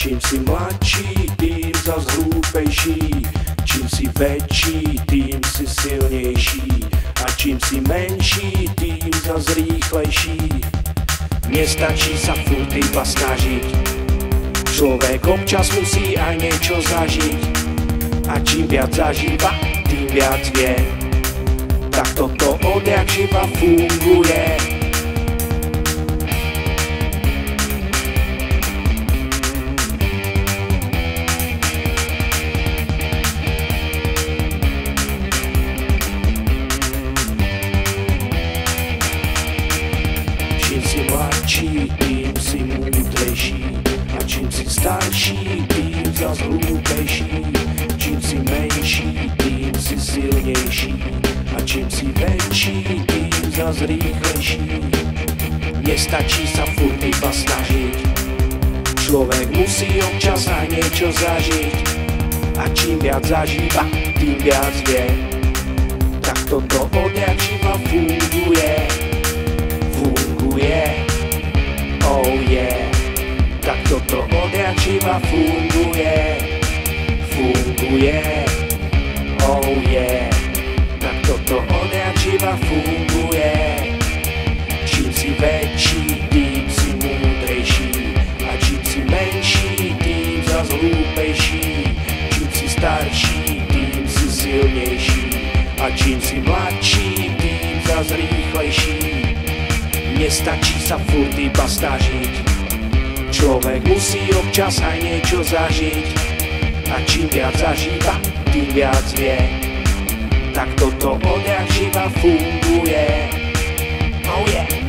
čím si mladší, tým zas hlúpejší. Čím si väčší, tým si silnejší. A čím si menší, tým zas rýchlejší. Nestačí sa furt iba snažiť, človek občas musí aj niečo zažiť. A čím viac zažíva, tým viac vie. Tak toto odjak živa funguje. Čím si mladší, tým si múdrejší. A čím si starší, tým zas hlúpejší. Čím si menší, tým si silnejší. A čím si väčší, tým zas rýchlejší. Nestačí sa furt iba snažiť, človek musí občas aj niečo zažiť. A čím viac zažíva, tým viac vie. Tak toto odjak živa funguje. Funguje, oh yeah. Tak toto odjak živa funguje. Funguje, oh yeah. Tak toto odjak živa funguje. Čím si väčší, tým si múdrejší. A čím si menší, tým zas hlúpejší. Čím si starší, tým si silnejší. A čím si mladší, tým zas rýchlejší. Nestačí sa furt iba snažiť, človek musí občas aj niečo zažiť. A čím viac zažíva, tým viac vie. Tak toto odjak živa funguje. Oh yeah.